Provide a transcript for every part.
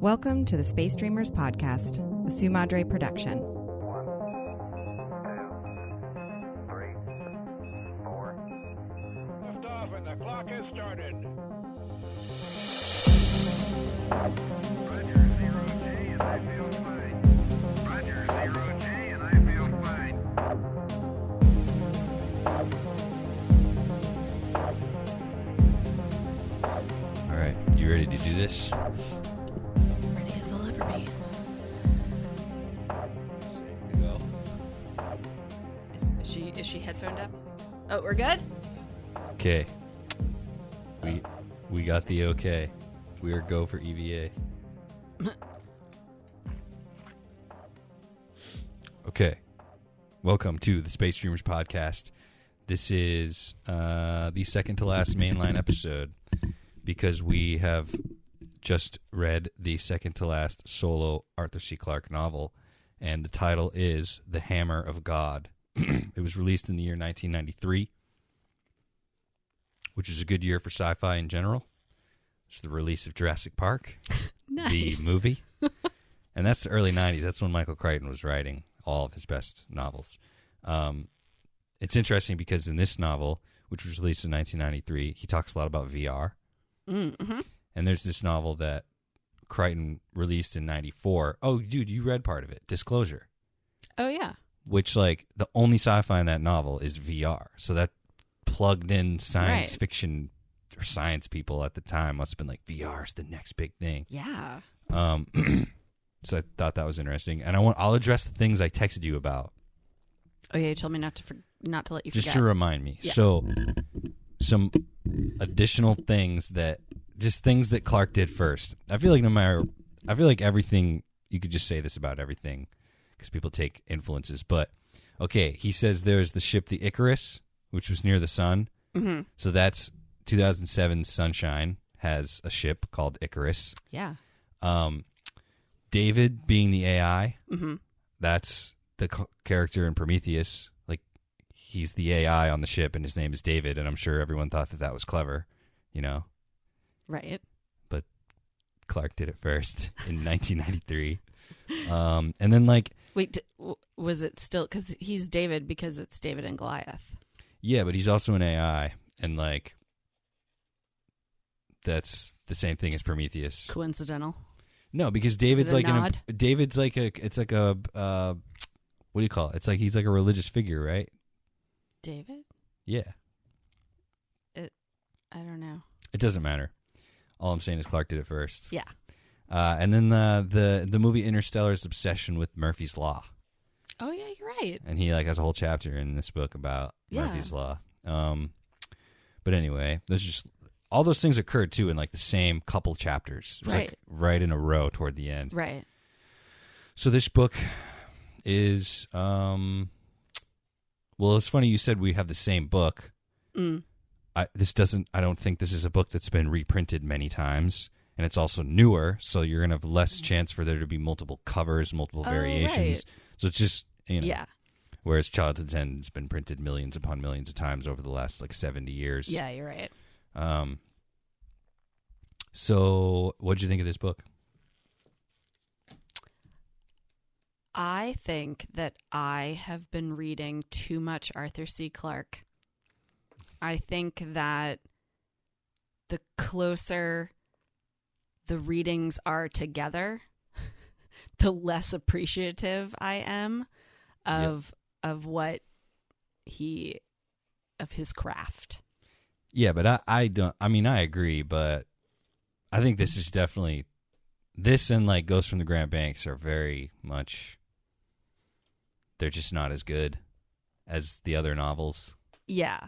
Welcome to the Space Dreamers podcast, a Sumadre production. 1, 2, 3, 4. Lift off and the clock has started. Roger, 0J, and I feel fine. Roger, 0J, and I feel fine. All right, you ready to do this? Ready as I'll ever be. Safe to go. Is she headphoned up? Oh, we're good? Okay. We got the okay. We are go for EVA. Okay. Welcome to the Space Dreamers podcast. This is the second to last mainline episode because we have just read the second to last solo Arthur C. Clarke novel, and the title is The Hammer of God. It was released in the year 1993, which is a good year for sci-fi in general. It's the release of Jurassic Park, Nice. the movie. And that's the early 90s. That's when Michael Crichton was writing all of his best novels. It's interesting because in this novel, which was released in 1993, he talks a lot about VR. Mm-hmm. And there's this novel that Crichton released in 94. Oh, dude, you read part of it, Disclosure. Oh, yeah. Which, like, the only sci-fi in that novel is VR. So that plugged in science Right. fiction or science people at the time must have been like, VR is the next big thing. Yeah. So I thought that was interesting. And I'll address the things I texted you about. Oh, yeah, you told me not to let you Just forget. to remind me. Yeah. So some additional things that Clarke did first. I feel like everything, you could just say this about everything because people take influences. But, okay, he says there's the ship, the Icarus, which was near the sun. Mm-hmm. So that's 2007 Sunshine has a ship called Icarus. Yeah. David being the AI, Mm-hmm. that's the character in Prometheus. Like, he's the AI on the ship, and his name is David, and I'm sure everyone thought that was clever, you know? Right. But Clarke did it first in 1993. And then, like... Wait, was it still... Because he's David because it's David and Goliath. Yeah, but he's also an AI, and, like, that's the same thing as Prometheus. Coincidental. No, because David's a like nod? David's like a what do you call it? It's like he's like a religious figure, right? David? Yeah. I don't know. It doesn't matter. All I'm saying is Clarke did it first. Yeah. And then the movie Interstellar's obsession with Murphy's Law. Oh, yeah, you're right. And he like has a whole chapter in this book about Yeah. Murphy's Law. But anyway, there's just all those things occurred too in like the same couple chapters. It was Right. like right in a row toward the end. Right. So this book is well, it's funny you said we have the same book. Mm. I don't think this is a book that's been reprinted many times, and it's also newer, so you're gonna have less chance for there to be multiple covers, multiple variations. Right. So it's just, you know. Yeah. Whereas Childhood's End has been printed millions upon millions of times over the last like 70 years. Yeah, you're right. So what did you think of this book? I think that I have been reading too much Arthur C. Clarke. I think that the closer the readings are together, the less appreciative I am of what of his craft. Yeah, but I agree, but I think this is definitely, this and like Ghost from the Grand Banks are very much, they're just not as good as the other novels. Yeah.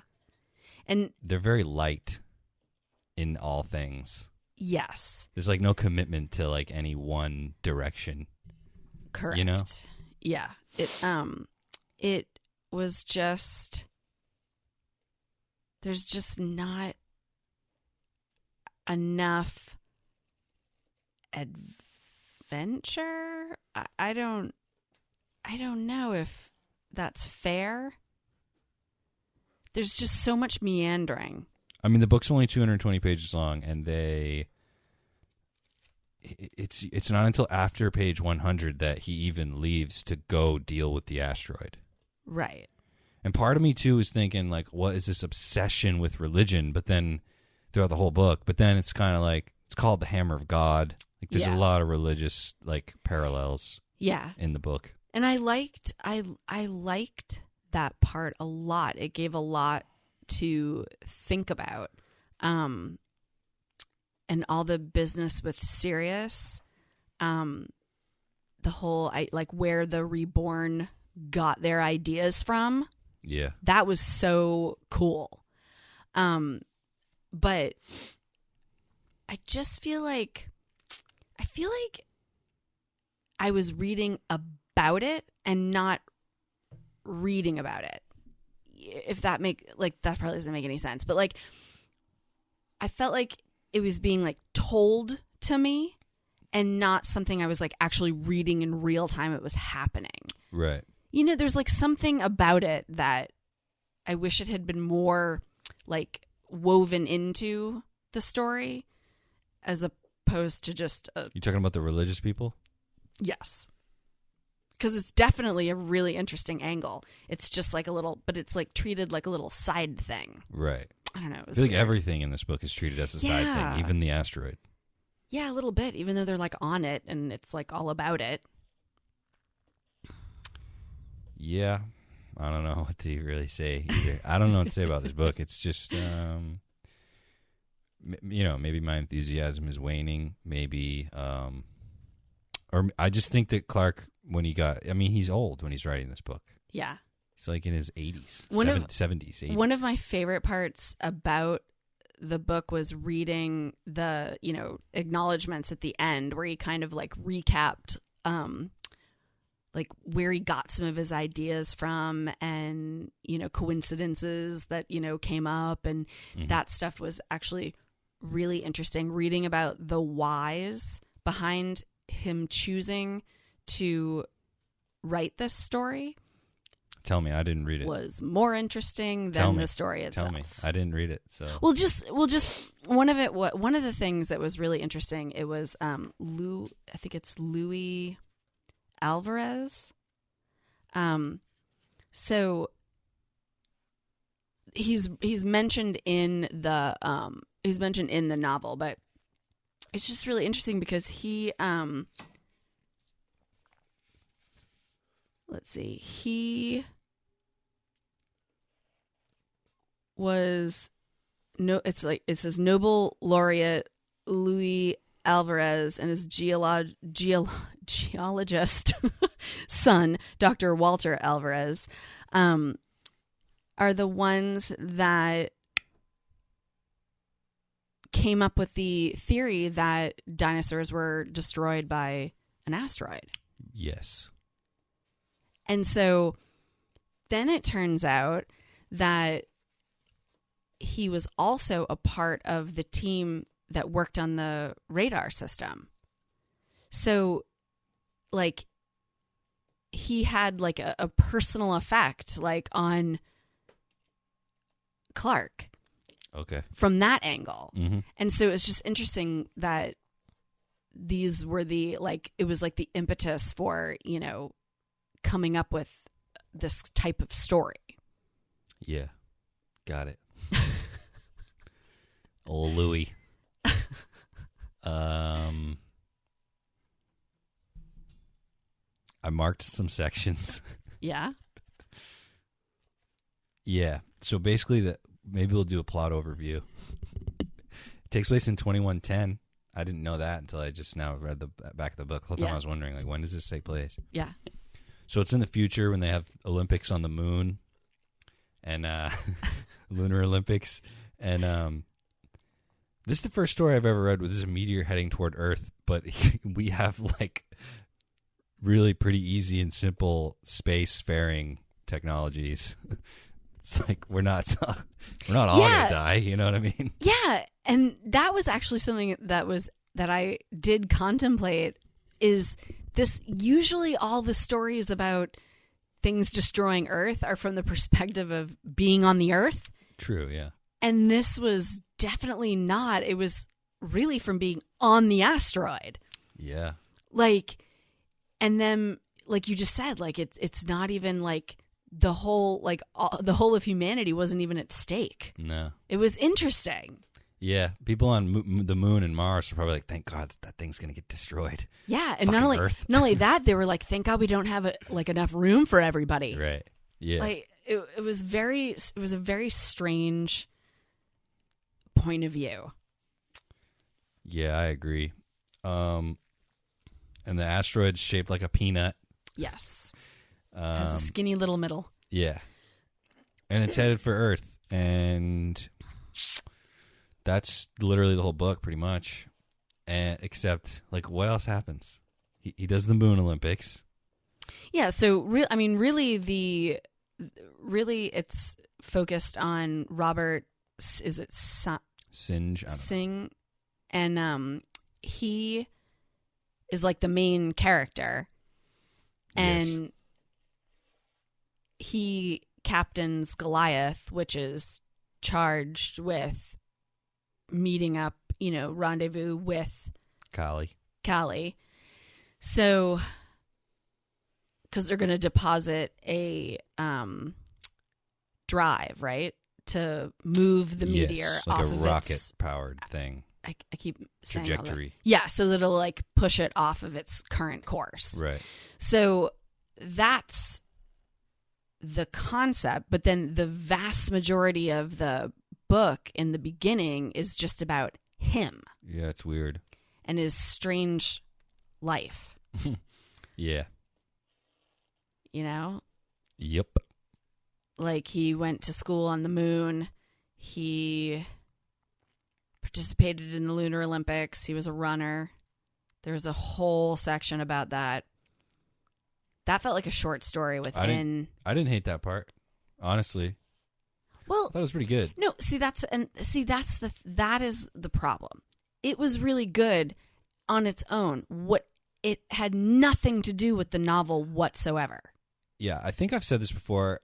And They're very light in all things. yes, There's like no commitment to like any one direction. correct. You know? Yeah. It was just, there's just not enough adventure. I don't know if that's fair. There's just so much meandering. I mean, the book's only 220 pages long, and it's not until after page 100 that he even leaves to go deal with the asteroid. Right. And part of me too is thinking like, what is this obsession with religion? But then throughout the whole book, but then it's kind of like it's called the Hammer of God. Like there's a lot of religious like parallels. Yeah. In the book. And I liked that part a lot. It gave a lot to think about. And all the business with Sirius, the whole where the Reborn got their ideas from. Yeah. That was so cool. But I just feel like I was reading about it and not reading about it. If that that probably doesn't make any sense, but like I felt like it was being like told to me and not something I was like actually reading in real time. It was happening. Right. You know, there's like something about it that I wish it had been more like woven into the story as opposed to just You talking about the religious people? Yes. Because it's definitely a really interesting angle. It's just like a little, but it's like treated like a little side thing. Right. I don't know. I feel like everything in this book is treated as a side thing, even the asteroid. Yeah, a little bit, even though they're like on it and it's like all about it. Yeah. I don't know what to really say either. I don't know what to say about this book. It's just, maybe my enthusiasm is waning. Maybe, or I just think that Clarke, he's old when he's writing this book. Yeah. He's like in his 80s, 70s, 80s. One of my favorite parts about the book was reading the, acknowledgments at the end where he kind of like recapped, like where he got some of his ideas from and, coincidences that, came up. And that stuff was actually really interesting. Reading about the whys behind him choosing to write this story. Tell me, I didn't read it. Was more interesting than the story itself. Tell me, I didn't read it. So Well, just one of the things that was really interesting. It was I think it's Louis Alvarez. So he's mentioned in the novel, but it's just really interesting because he let's see, he was it says Nobel laureate Louis Alvarez and his geologist son, Dr. Walter Alvarez, are the ones that came up with the theory that dinosaurs were destroyed by an asteroid. Yes. And so then it turns out that he was also a part of the team that worked on the radar system. So, like, he had, like, a personal effect, like, on Clarke. Okay. From that angle. Mm-hmm. And so it's just interesting that these were it was like the impetus for, coming up with this type of story. Yeah. Got it. Old Louis. I marked some sections. Yeah. Yeah. So basically, maybe we'll do a plot overview. It takes place in 2110. I didn't know that until I just now read the back of the book. The whole time I was wondering, like, when does this take place? Yeah. So it's in the future when they have Olympics on the moon and Lunar Olympics. And this is the first story I've ever read where there's a meteor heading toward Earth, but we have, like, really pretty easy and simple space-faring technologies. It's like we're not all gonna die, you know what I mean? Yeah, and that was actually something that I did contemplate. Is this usually all the stories about things destroying Earth are from the perspective of being on the Earth? True, yeah. And this was definitely not. It was really from being on the asteroid. Yeah. Like, and then, like you just said, like it's not even like the whole the whole of humanity wasn't even at stake. No. It was interesting. Yeah, people on the moon and Mars are probably like, "Thank God that thing's gonna get destroyed." Yeah, and Fucking not Earth. only that, they were like, "Thank God we don't have enough room for everybody." Right. Yeah. Like it was a very strange point of view. Yeah, I agree. And the asteroid's shaped like a peanut. Yes, has a skinny little middle. Yeah, and it's headed for Earth, and that's literally the whole book, pretty much. And except, like, what else happens? He does the Moon Olympics. Yeah, so really, it's focused on Robert. Is it Singe? I don't know. Singh? And he is like the main character, and Yes. he captains Goliath, which is charged with meeting up, rendezvous with Callie. So, because they're going to deposit a drive, right, to move the meteor Yes, like off a of rocket-powered thing. I keep saying all that. Trajectory. Yeah, so that it'll like push it off of its current course. Right. So that's the concept, but then the vast majority of the book in the beginning is just about him Yeah, it's weird. and his strange life, Yeah. Yep. Like he went to school on the moon. He participated in the Lunar Olympics. He was a runner. There's a whole section about that. That felt like a short story within. I didn't hate that part, honestly. Well, I thought it was pretty good. no, that is the problem. It was really good on its own. It had nothing to do with the novel whatsoever. Yeah, I think I've said this before.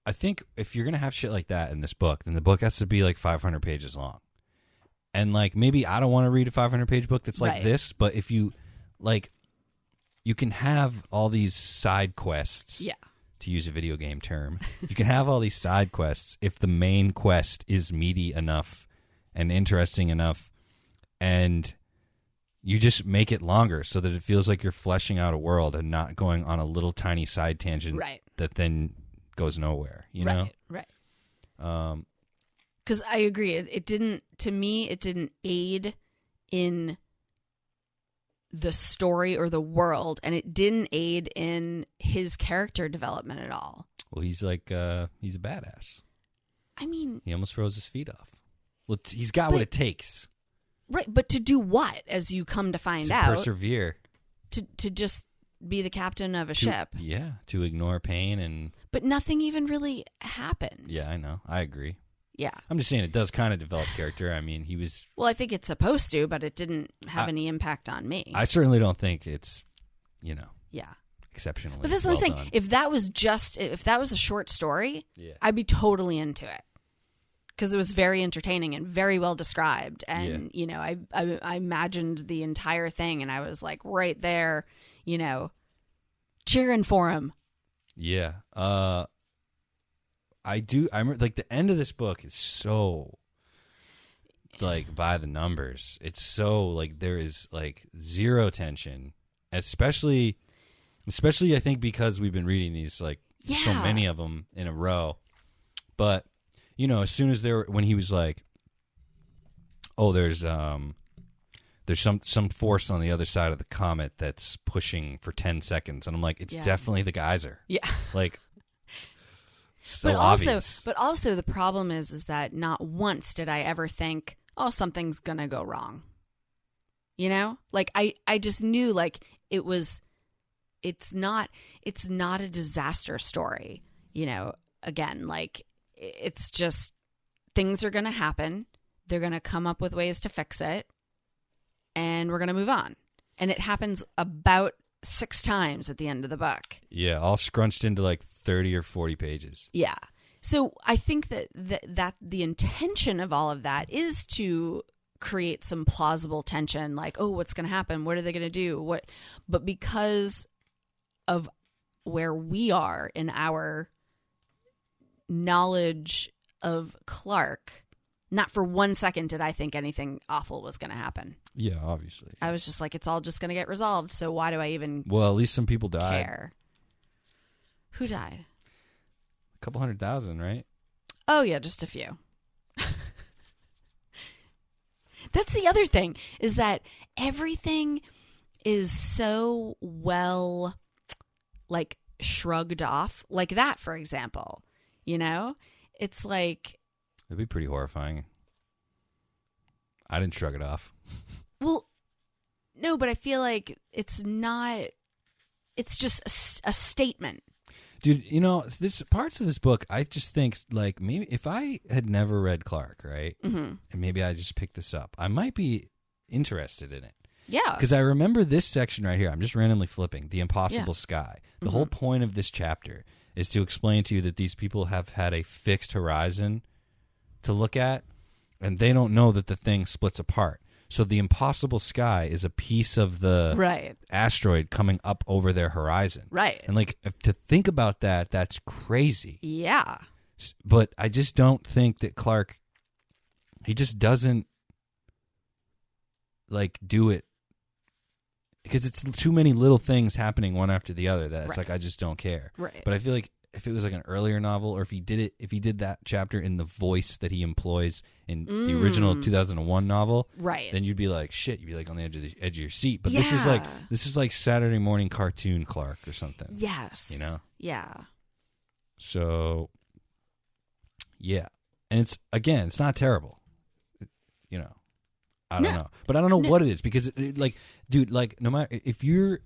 I think if you're going to have shit like that in this book, then the book has to be like 500 pages long. And like maybe I don't want to read a 500-page book that's like Right. this, but if you like, you can have all these side quests. Yeah. To use a video game term, you can have all these side quests if the main quest is meaty enough and interesting enough, and you just make it longer so that it feels like you're fleshing out a world and not going on a little tiny side tangent Right. that then goes nowhere. You know? Right. Because I agree. It didn't aid in the story or the world, and it didn't aid in his character development at all. Well, he's like he's a badass. I mean, He almost froze his feet off. Well, he's got what it takes right, but to do what, as you come to find to out? persevere. To just be the captain of a ship. Yeah, to ignore pain and But nothing even really happened. yeah, I know. I agree. Yeah. I'm just saying it does kind of develop character. I mean, he was. Well, I think it's supposed to, but it didn't have any impact on me. I certainly don't think it's, yeah. exceptionally. But that's well what I'm saying. done. If that was a short story, Yeah. I'd be totally into it. Because it was very entertaining and very well described. And, I imagined the entire thing, and I was like right there, cheering for him. Yeah. I remember, like, the end of this book is so, like, by the numbers. It's so, like, there is, like, zero tension. Especially I think because we've been reading these, like, so Yeah. many of them in a row. But, as soon as when he was like, oh, there's some force on the other side of the comet that's pushing for 10 seconds. And I'm like, it's Yeah. definitely the geyser. Yeah. Like, so but obvious. also the problem is that not once did I ever think, oh, something's going to go wrong. Like I just knew, like, it's not a disaster story. Again, like, it's just things are going to happen. They're going to come up with ways to fix it, and we're going to move on. And it happens about 6 times at the end of the book. Yeah, all scrunched into like 30 or 40 pages. Yeah. So I think that the intention of all of that is to create some plausible tension, like, oh, what's going to happen? What are they going to do? But because of where we are in our knowledge of Clarke, not for 1 second did I think anything awful was going to happen. Yeah, obviously. I was just like, it's all just going to get resolved. So why do I even Well, at least some people died. care? Who died? A couple 100,000, right? Oh, yeah, just a few. That's the other thing, is that everything is so well, like, shrugged off. Like that, for example. You know? It's like... It'd be pretty horrifying. I didn't shrug it off. Well, no, but I feel like it's not... It's just a statement. Dude, you know, there's parts of this book I just think, like, maybe if I had never read Clarke, right, Mm-hmm. and maybe I just picked this up, I might be interested in it. Yeah. Because I remember this section right here. I'm just randomly flipping. The Impossible Yeah. Sky. The whole point of this chapter is to explain to you that these people have had a fixed horizon to look at, and they don't know that the thing splits apart. So the impossible sky is a piece of the Right. asteroid coming up over their horizon. Right. And like to think about that, that's crazy. Yeah. But I just don't think that Clarke, he just doesn't like do it because it's too many little things happening one after the other that it's like I just don't care. Right. But I feel like if it was like an earlier novel, or if he did that chapter in the voice that he employs in the original 2001 novel, Right. then you'd be like, shit, you'd be like on the edge of your seat. But this is like Saturday morning cartoon Clarke or something. Yes. You know? Yeah. So, yeah. And it's not terrible. You know, I don't know. But I don't know what it is because, like, dude, like, no matter if you're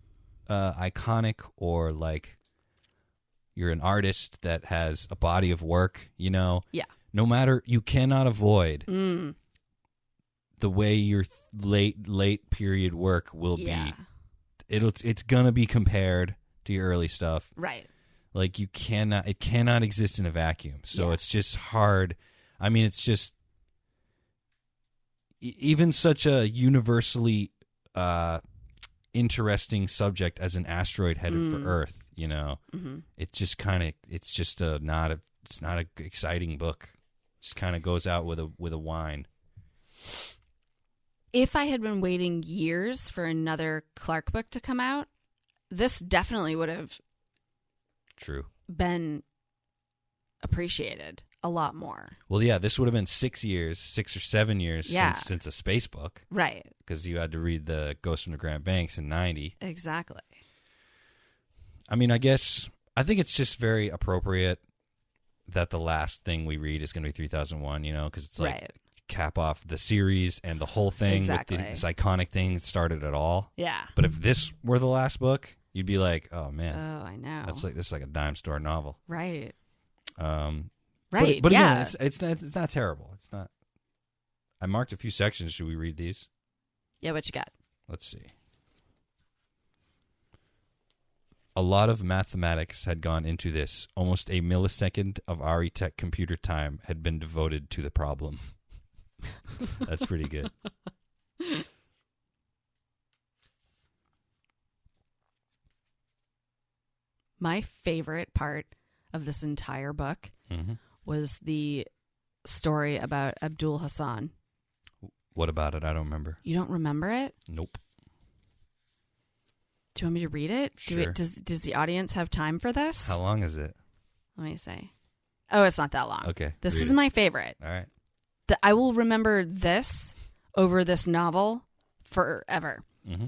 iconic or like you're an artist that has a body of work, you know, Yeah. no matter, you cannot avoid the way your late period work will Yeah. be. It's gonna be compared to your early stuff. Right. Like it cannot exist in a vacuum. So Yeah. it's just hard. I mean, it's just even such a universally interesting subject as an asteroid headed for Earth. You know, it's just not a exciting book. Just kind of goes out with a whine. If I had been waiting years for another Clarke book to come out, this definitely would have True. been appreciated a lot more. Well, yeah, this would have been 6 or 7 years Yeah. since a space book, Right. because you had to read the Ghost from the Grand Banks in 90. Exactly. I mean, I think it's just very appropriate that the last thing we read is going to be 3001, you know, because it's like Right. cap off the series and the whole thing Exactly. with this iconic thing that started it all. Yeah. But if this were the last book, you'd be like, oh man, Oh, I know. this is like a dime store novel. Right. But yeah. again, it's not terrible. It's not. I marked a few sections. Should we read these? Yeah, what you got? Let's see. A lot of mathematics had gone into this. Almost a millisecond of RE Tech computer time had been devoted to the problem. That's pretty good. My favorite part of this entire book was the story about Abdul Hassan. What about it? I don't remember. You don't remember it? Nope. Do you want me to read it? Sure. Does the audience have time for this? How long is it? Let me see. Oh, it's not that long. Okay. This read is it. my favorite. All right. I will remember this over this novel forever. Mm-hmm.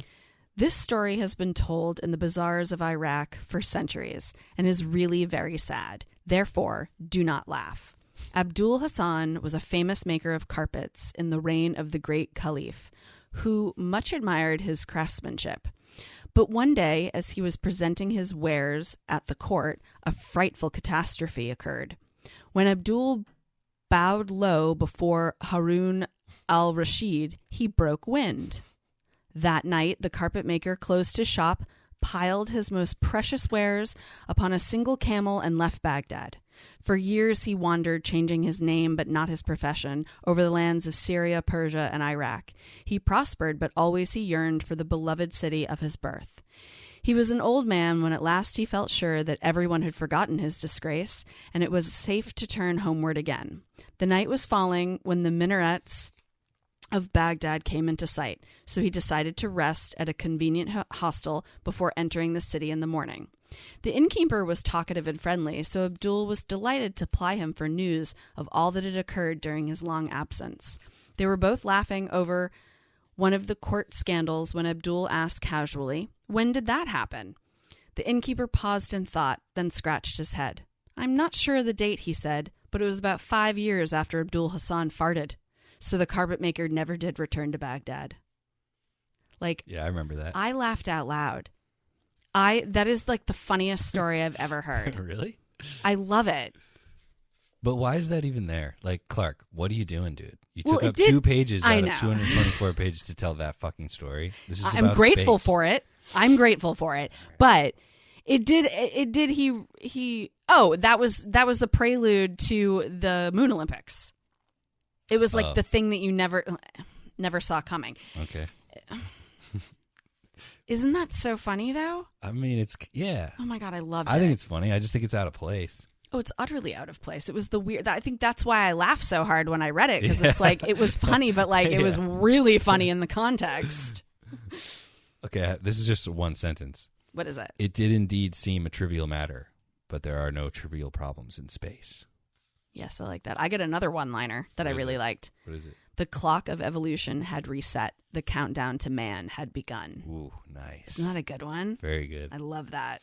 This story has been told in the bazaars of Iraq for centuries and is really very sad. Therefore, do not laugh. Abdul Hassan was a famous maker of carpets in the reign of the great Caliph, who much admired his craftsmanship. But one day, as he was presenting his wares at the court, a frightful catastrophe occurred. When Abdul bowed low before Harun al-Rashid, he broke wind. That night, the carpet maker closed his shop, piled his most precious wares upon a single camel, and left Baghdad. For years he wandered, changing his name but not his profession, over the lands of Syria, Persia, and Iraq. He prospered, but always he yearned for the beloved city of his birth. He was an old man when at last he felt sure that everyone had forgotten his disgrace, and it was safe to turn homeward again. The night was falling when the minarets of Baghdad came into sight, so he decided to rest at a convenient hostel before entering the city in the morning. The innkeeper was talkative and friendly, so Abdul was delighted to ply him for news of all that had occurred during his long absence. They were both laughing over one of the court scandals when Abdul asked casually, "When did that happen?" The innkeeper paused and thought, then scratched his head. "I'm not sure of the date," he said, "but it was about 5 years after Abdul Hassan farted. So the carpet maker never did return to Baghdad." Like, Yeah, I remember that. I laughed out loud. That is like the funniest story I've ever heard. Really? I love it. But why is that even there? Like, Clarke, what are you doing, dude? You Well, took it up did- 2 pages I out know. of 224 pages to tell that fucking story. This is I'm about grateful space. for it. I'm grateful for it. But it did he oh, that was the prelude to the Moon Olympics. It was like Oh. the thing that you never saw coming. Okay. Isn't that so funny though? I mean, yeah. Oh my god, I loved it. I think it's funny. I just think it's out of place. Oh, it's utterly out of place. It was the weird. I think that's why I laughed so hard when I read it, because Yeah. it's like it was funny, but like it was Yeah. really funny in the context. Okay, this is just one sentence. What is it? It did indeed seem a trivial matter, but there are no trivial problems in space. Yes, I like that. I got another one-liner that I What is really it? liked. What is it? The clock of evolution had reset. The countdown to man had begun. Ooh, nice. Isn't that a good one? Very good. I love that.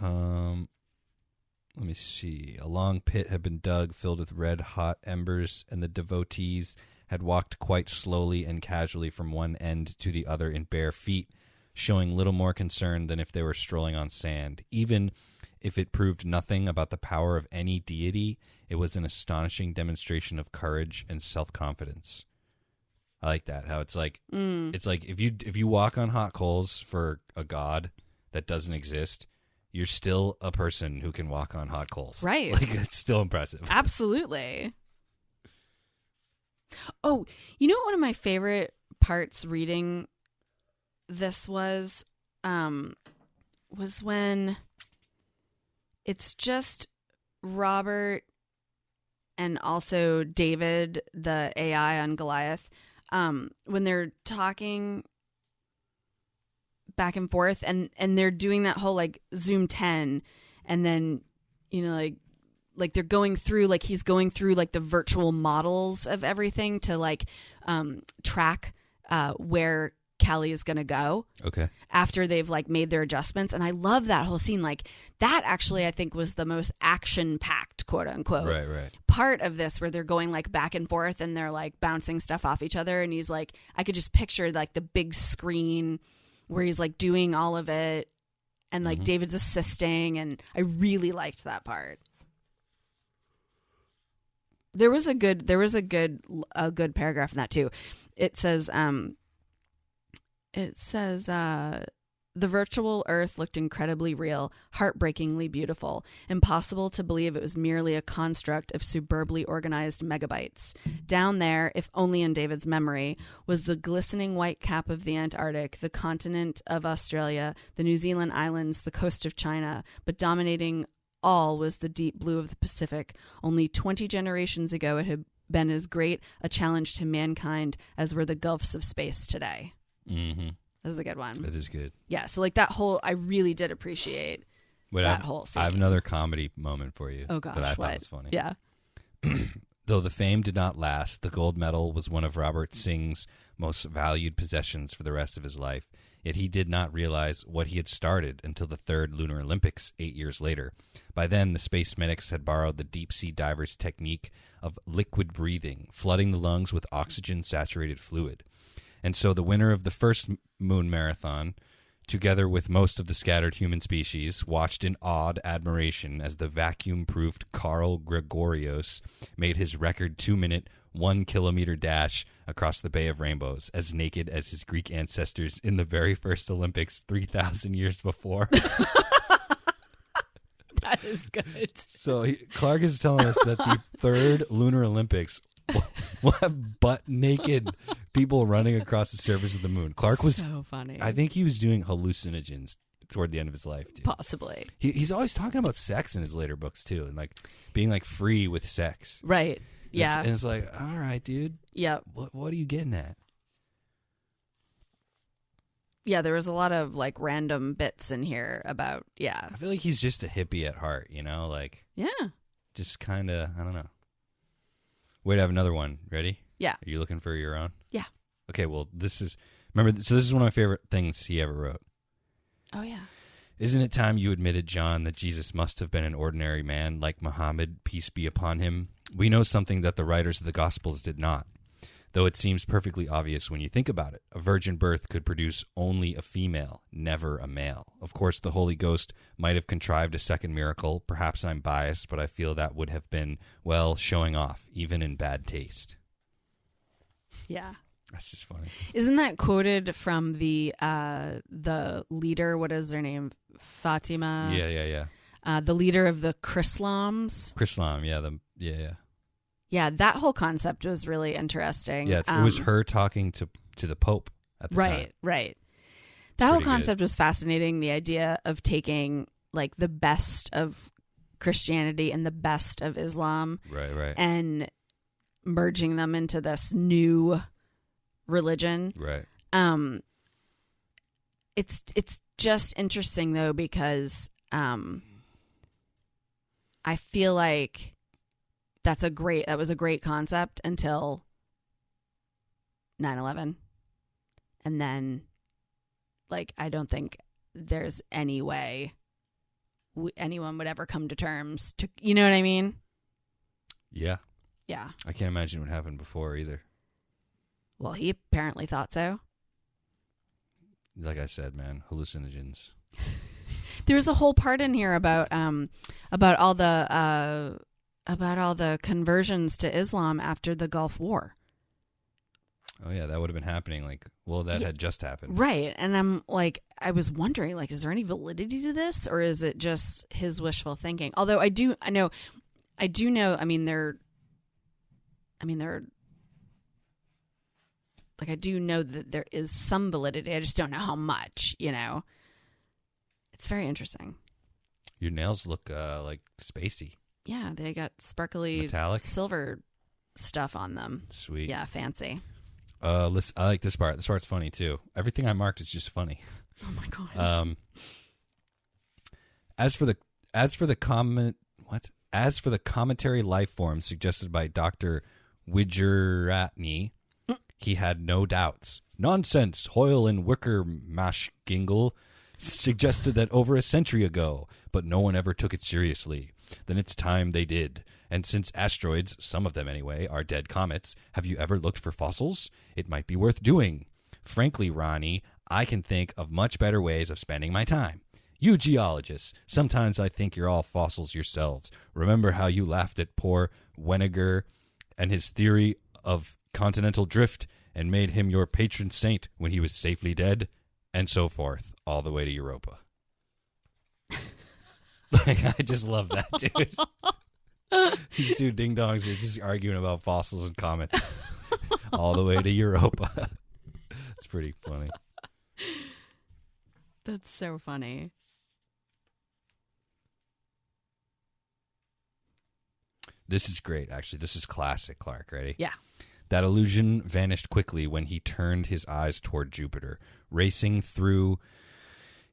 Let me see. A long pit had been dug, filled with red-hot embers, and the devotees had walked quite slowly and casually from one end to the other in bare feet, showing little more concern than if they were strolling on sand. Even if it proved nothing about the power of any deity, it was an astonishing demonstration of courage and self-confidence. I like that. How it's like if you walk on hot coals for a god that doesn't exist, you're still a person who can walk on hot coals. Right. Like, it's still impressive. Absolutely. Oh, you know what one of my favorite parts reading this was when it's just Robert and also David, the AI on Goliath, when they're talking back and forth and they're doing that whole like Zoom 10, and then, you know, like they're going through, like he's going through like the virtual models of everything to like track where Callie is going to go. Okay. After they've like made their adjustments. And I love that whole scene. Like that actually I think was the most action packed, quote unquote, Right. part of this, where they're going like back and forth and they're like bouncing stuff off each other. And he's like, I could just picture like the big screen where he's like doing all of it, and like David's assisting, and I really liked that part. There was a good paragraph in that too. It says the virtual Earth looked incredibly real, heartbreakingly beautiful, impossible to believe it was merely a construct of superbly organized megabytes. Down there, if only in David's memory, was the glistening white cap of the Antarctic, the continent of Australia, the New Zealand islands, the coast of China, but dominating all was the deep blue of the Pacific. Only 20 generations ago it had been as great a challenge to mankind as were the gulfs of space today. Mm-hmm. This is a good one. That is good. Yeah, so like that whole, I really did appreciate that whole scene. I have another comedy moment for you. Oh gosh, that I what? thought was funny. Yeah. Though the fame did not last, the gold medal was one of Robert Singh's most valued possessions for the rest of his life. Yet he did not realize what he had started until the third Lunar Olympics 8 years later. By then, the space medics had borrowed the deep-sea divers' technique of liquid breathing, flooding the lungs with oxygen-saturated fluid. And so the winner of the first moon marathon together with most of the scattered human species, watched in awed admiration as the vacuum-proofed Carl Gregorios made his record 2-minute, 1-kilometer dash across the Bay of Rainbows, as naked as his Greek ancestors in the very first Olympics 3,000 years before. That is good. So Clarke is telling us that the third Lunar Olympics will have butt-naked people running across the surface of the moon. Clarke was so funny. I think he was doing hallucinogens toward the end of his life, dude. Possibly. He's always talking about sex in his later books, too, and like being like free with sex. Right. Yeah. And it's like, all right, dude. Yep. What are you getting at? Yeah, there was a lot of like random bits in here about, yeah. I feel like he's just a hippie at heart, you know? Like, Yeah. just kind of, I don't know. Wait, I have another one. Ready? Yeah. Are you looking for your own? Yeah. Okay, well, this is one of my favorite things he ever wrote. Oh, yeah. Isn't it time you admitted, John, that Jesus must have been an ordinary man like Muhammad, peace be upon him? We know something that the writers of the Gospels did not, though it seems perfectly obvious when you think about it. A virgin birth could produce only a female, never a male. Of course, the Holy Ghost might have contrived a second miracle. Perhaps I'm biased, but I feel that would have been, well, showing off, even in bad taste. Yeah. That's just funny. Isn't that quoted from the leader? What is their name? Fatima. Yeah. The leader of the Chrislams. Chrislam, yeah. Yeah, that whole concept was really interesting. Yeah, it was her talking to the Pope at the time. Right. That whole Pretty concept was fascinating. The idea of taking like the best of Christianity and the best of Islam, Right. and merging them into this new religion. Right. It's just interesting though, because I feel like that was a great concept until 9/11, and then like I don't think there's any way anyone would ever come to terms to, you know what I mean? Yeah. Yeah. I can't imagine what happened before either. Well, he apparently thought so. Like I said, man, hallucinogens. There's a whole part in here about all the conversions to Islam after the Gulf War. Oh yeah, that would have been happening. That had just happened. Right. And I'm like, I was wondering, like, is there any validity to this, or is it just his wishful thinking? Although I do know, like, I do know that there is some validity. I just don't know how much, you know. It's very interesting. Your nails look like spacey. Yeah, they got sparkly metallic silver stuff on them. Sweet. Yeah, fancy. Listen, I like this part. This part's funny too. Everything I marked is just funny. Oh my god. As for the cometary life form suggested by Dr. Wijeratney, he had no doubts. Nonsense, Hoyle and Wickermashgingle suggested that over a century ago, but no one ever took it seriously. Then it's time they did. And since asteroids, some of them anyway, are dead comets, have you ever looked for fossils? It might be worth doing. Frankly, Ronnie, I can think of much better ways of spending my time. You geologists, sometimes I think you're all fossils yourselves. Remember how you laughed at poor Weniger and his theory of continental drift and made him your patron saint when he was safely dead? And so forth, all the way to Europa. I just love that, dude. These two ding-dongs are just arguing about fossils and comets all the way to Europa. It's pretty funny. That's so funny. This is great, actually. This is classic, Clarke. Ready? Yeah. That illusion vanished quickly when he turned his eyes toward Jupiter. Racing through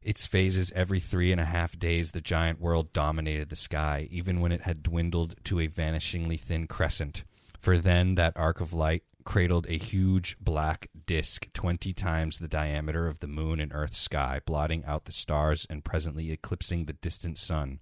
its phases every 3.5 days, the giant world dominated the sky, even when it had dwindled to a vanishingly thin crescent. For then that arc of light cradled a huge black disk 20 times the diameter of the moon and Earth's sky, blotting out the stars and presently eclipsing the distant sun.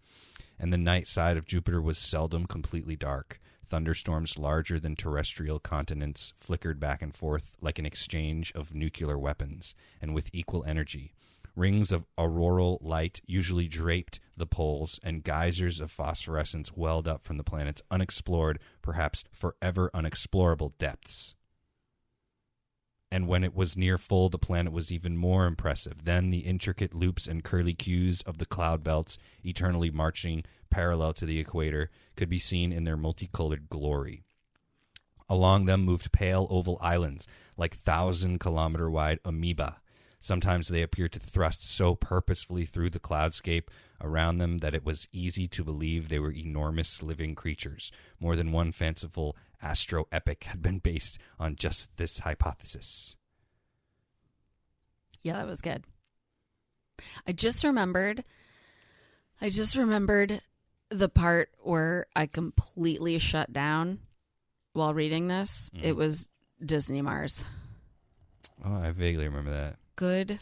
And the night side of Jupiter was seldom completely dark. Thunderstorms larger than terrestrial continents flickered back and forth like an exchange of nuclear weapons, and with equal energy. Rings of auroral light usually draped the poles, and geysers of phosphorescence welled up from the planet's unexplored, perhaps forever unexplorable depths. And when it was near full, the planet was even more impressive. Then the intricate loops and curly cues of the cloud belts, eternally marching parallel to the equator, could be seen in their multicolored glory. Along them moved pale oval islands, like 1,000-kilometer-wide amoeba. Sometimes they appeared to thrust so purposefully through the cloudscape around them that it was easy to believe they were enormous living creatures. More than one fanciful astro-epic had been based on just this hypothesis. Yeah, that was good. I just remembered the part where I completely shut down while reading this. It was Disney Mars. Oh, I vaguely remember that. Good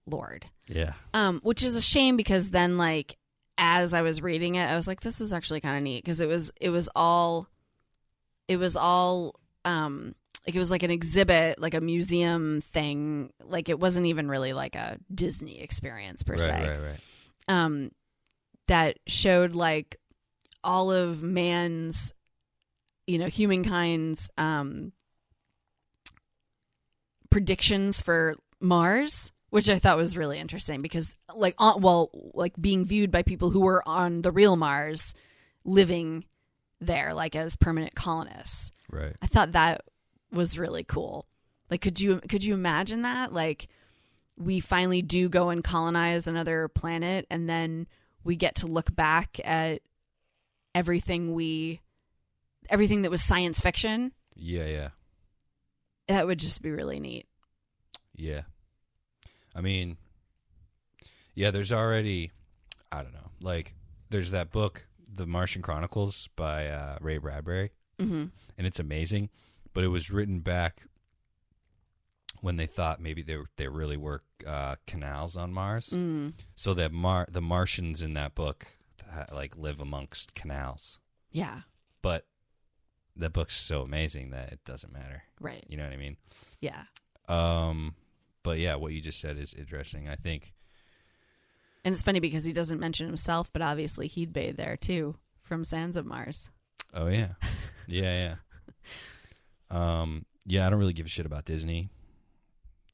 Lord. Yeah. Which is a shame because then, like, as I was reading it, I was like, this is actually kind of neat because it was all like it was like an exhibit, like a museum thing. Like it wasn't even really like a Disney experience per se. Right. That showed like all of man's, humankind's predictions for Mars, which I thought was really interesting because like being viewed by people who were on the real Mars living there like as permanent colonists. Right. I thought that was really cool. Like could you imagine that? Like we finally do go and colonize another planet and then we get to look back at everything that was science fiction. Yeah. That would just be really neat. Yeah. I mean, yeah, there's already, I don't know, like, there's that book, The Martian Chronicles by Ray Bradbury, and it's amazing, but it was written back when they thought maybe there really were canals on Mars, so that the Martians in that book, like, live amongst canals. Yeah. But that book's so amazing that it doesn't matter. Right. You know what I mean? Yeah. But yeah, what you just said is interesting, I think. And it's funny because he doesn't mention himself, but obviously he'd bathe there too from Sands of Mars. Oh yeah. Yeah. Yeah, I don't really give a shit about Disney.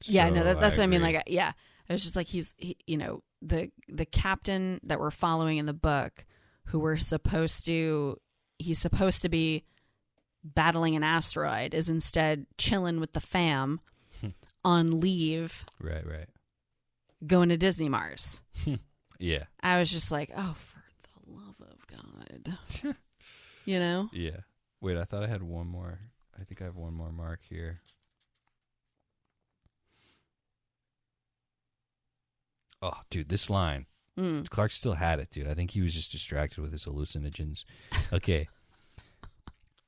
Yeah, no, that's what I mean. agree. Like, yeah, it was just like he the captain that we're following in the book, who he's supposed to be battling an asteroid, is instead chilling with the fam on leave. Right. Going to Disney Mars. Yeah. I was just like, oh, for the love of God. Yeah. Wait, I thought I had one more. I think I have one more mark here. Oh, dude, this line. Clarke still had it, dude. I think he was just distracted with his hallucinogens. Okay.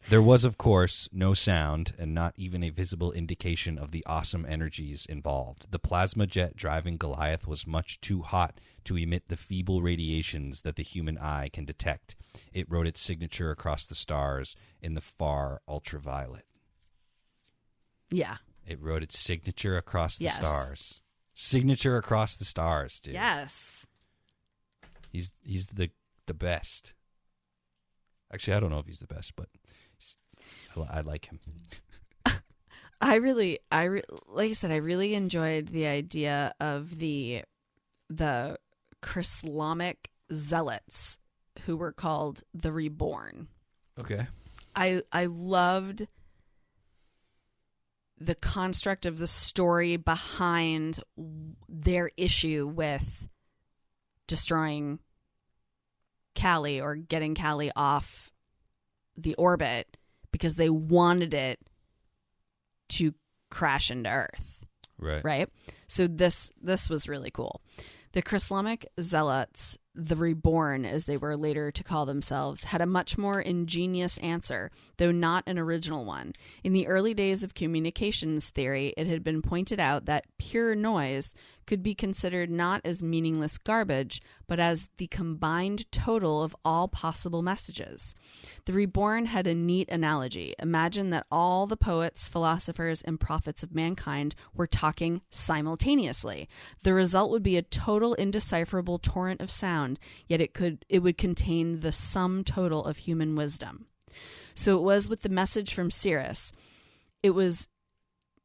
There was, of course, no sound and not even a visible indication of the awesome energies involved. The plasma jet driving Goliath was much too hot to emit the feeble radiations that the human eye can detect. It wrote its signature across the stars in the far ultraviolet. Yeah. It wrote its signature across the Yes. stars. Signature across the stars, dude. Yes. He's the best. Actually, I don't know if he's the best, but I like him. like I said, I really enjoyed the idea of the Chryslamic zealots who were called the Reborn. Okay. I loved the construct of the story behind their issue with destroying Callie or getting Callie off the orbit because they wanted it to crash into Earth. Right? So this was really cool. The Chryslamic zealots, the Reborn, as they were later to call themselves, had a much more ingenious answer, though not an original one. In the early days of communications theory, it had been pointed out that pure noise could be considered not as meaningless garbage, but as the combined total of all possible messages. The Reborn had a neat analogy. Imagine that all the poets, philosophers, and prophets of mankind were talking simultaneously. The result would be a total indecipherable torrent of sound, yet it would contain the sum total of human wisdom. So it was with the message from Sirius. It was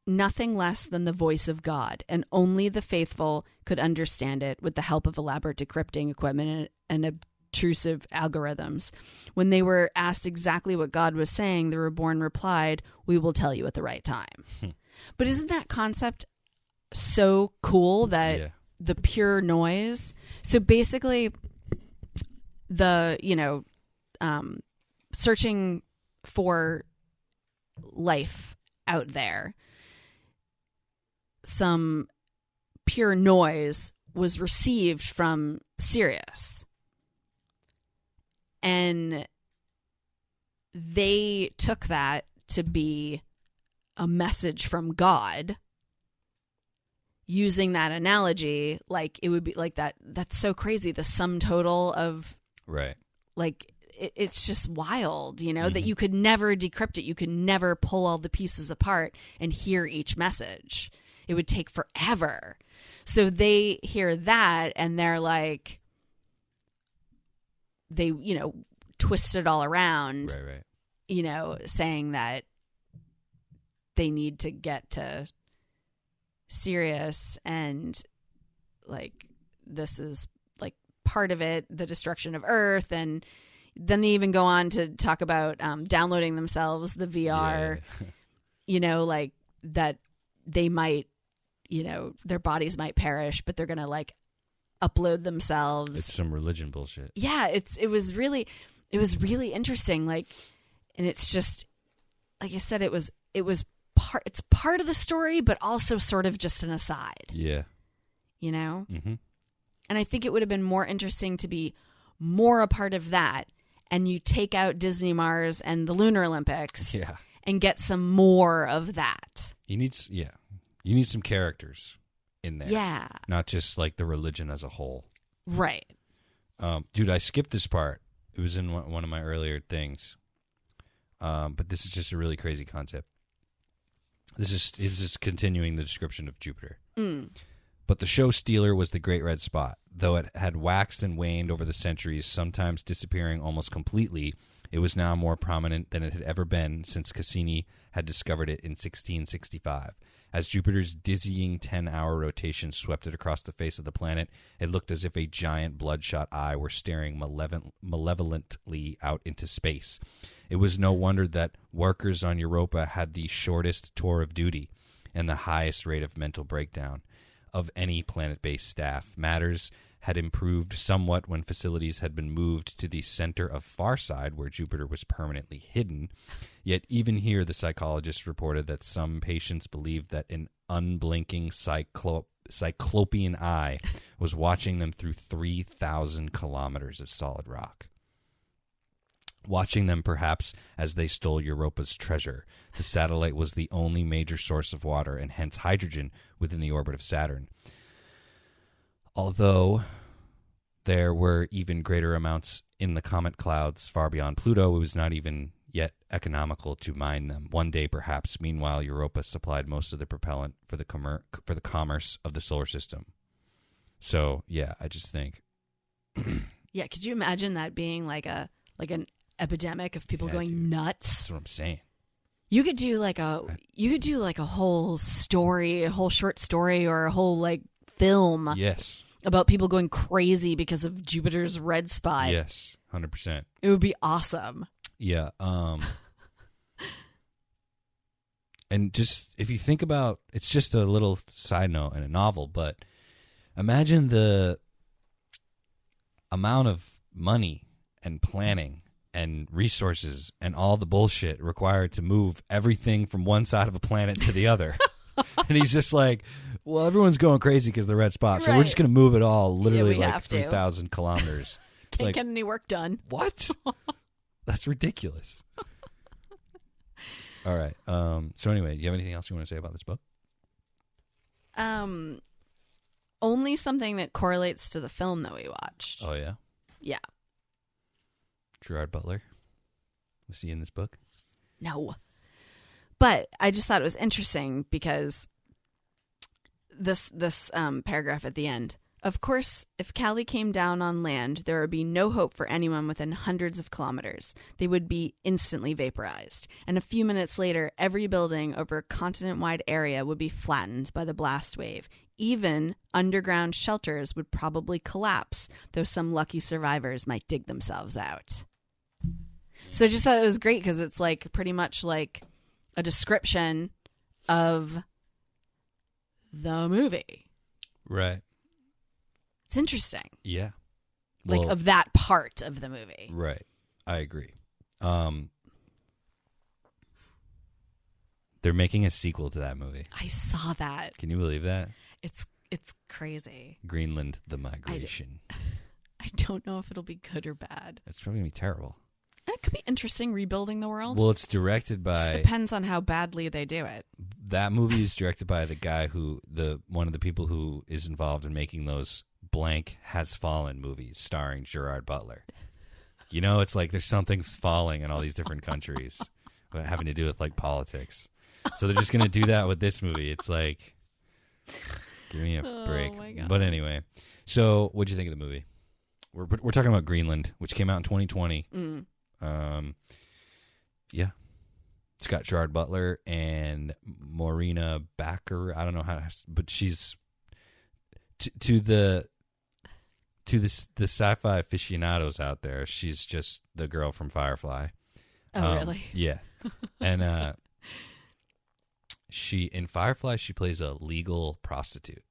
nothing less than the voice of God, and only the faithful could understand it with the help of elaborate decrypting equipment and obtrusive algorithms. When they were asked exactly what God was saying, the Reborn replied, "We will tell you at the right time." But isn't that concept so cool that the pure noise? So basically, the, searching for life out there, some pure noise was received from Sirius, and they took that to be a message from God. Using that analogy, like it would be like that. That's so crazy. The sum total of like it's just wild, that you could never decrypt it. You could never pull all the pieces apart and hear each message. It would take forever. So they hear that and they're like, they, twist it all around, saying that they need to get to Sirius, and like, this is like part of it, the destruction of Earth. And then they even go on to talk about downloading themselves, the VR, like that they might, their bodies might perish, but they're going to like upload themselves. It's some religion bullshit. Yeah. It was really interesting. Like, and it's just, like I said, it's part of the story, but also sort of just an aside. Yeah. Mm-hmm. And I think it would have been more interesting to be more a part of that, and you take out Disney Mars and the Lunar Olympics, and get some more of that. You need some characters in there. Yeah. Not just like the religion as a whole. Right. Dude, I skipped this part. It was in one of my earlier things. But this is just a really crazy concept. This is continuing the description of Jupiter. But the show stealer was the Great Red Spot. Though it had waxed and waned over the centuries, sometimes disappearing almost completely, it was now more prominent than it had ever been since Cassini had discovered it in 1665. As Jupiter's dizzying 10-hour rotation swept it across the face of the planet, it looked as if a giant bloodshot eye were staring malevolently out into space. It was no wonder that workers on Europa had the shortest tour of duty and the highest rate of mental breakdown of any planet-based staff. Matters had improved somewhat when facilities had been moved to the center of Farside, where Jupiter was permanently hidden. Yet even here, the psychologists reported that some patients believed that an unblinking cyclopean eye was watching them through 3,000 kilometers of solid rock. Watching them perhaps as they stole Europa's treasure. The satellite was the only major source of water and hence hydrogen within the orbit of Saturn. Although there were even greater amounts in the comet clouds far beyond Pluto, it was not even yet economical to mine them. One day, perhaps. Meanwhile, Europa supplied most of the propellant for the commerce of the solar system. So, yeah, I just think... Yeah, could you imagine that being like an epidemic of people going nuts? That's what I'm saying. You could do like a whole story, a whole short story, or a whole like film. Yes. About people going crazy because of Jupiter's red spot. Yes, 100%. It would be awesome. Yeah. And just if you think about, it's just a little side note in a novel, but imagine the amount of money and planning and resources and all the bullshit required to move everything from one side of a planet to the other. And he's just like, well, everyone's going crazy because of the red spot, so we're just going to move it all literally like 3,000 kilometers. Can't get any work done. What? That's ridiculous. All right. So anyway, do you have anything else you want to say about this book? only something that correlates to the film that we watched. Oh, yeah? Yeah. Gerard Butler? Was he in this book? No. But I just thought it was interesting because this paragraph at the end. Of course, if Callie came down on land, there would be no hope for anyone within hundreds of kilometers. They would be instantly vaporized. And a few minutes later, every building over a continent-wide area would be flattened by the blast wave. Even underground shelters would probably collapse, though some lucky survivors might dig themselves out. So I just thought it was great because it's like pretty much like a description of the movie. Right. It's interesting. Yeah. Like Well, of that part of the movie. right. I agree. They're making a sequel to that movie. I saw that. Can you believe that? It's crazy. Greenland, the Migration. I don't know if it'll be good or bad. It's probably going to be terrible. And it could be interesting rebuilding the world. Well, it's directed by... Just depends on how badly they do it. That movie is directed by the guy one of the people who is involved in making those blank Has Fallen movies starring Gerard Butler. You know, it's like there's something falling in all these different countries having to do with like politics. So they're just going to do that with this movie. It's like, give me a break. My God. But anyway, so what'd you think of the movie? We're talking about Greenland, which came out in 2020. Yeah. It's got Gerard Butler and Morena Backer. I don't know how to, but she's to the sci-fi aficionados out there. She's just the girl from Firefly. Oh, really? Yeah. And in Firefly she plays a legal prostitute.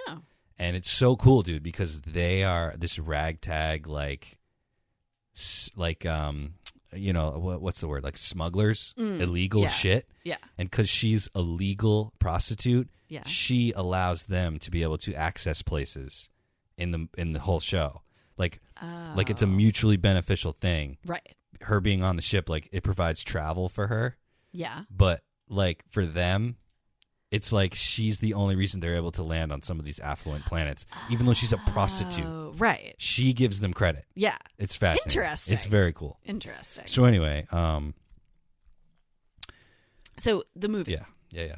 Oh. And it's so cool, dude, because they are this ragtag you know, what's the word? Like smugglers, illegal shit. Yeah. And because she's a legal prostitute, Yeah. she allows them to be able to access places in the whole show. Like it's a mutually beneficial thing. Right. Her being on the ship, like it provides travel for her. Yeah. But like for them, it's like she's the only reason they're able to land on some of these affluent planets, even though she's a prostitute. Oh, right. She gives them credit. Yeah. It's fascinating. Interesting. It's very cool. Interesting. So anyway, So the movie. yeah.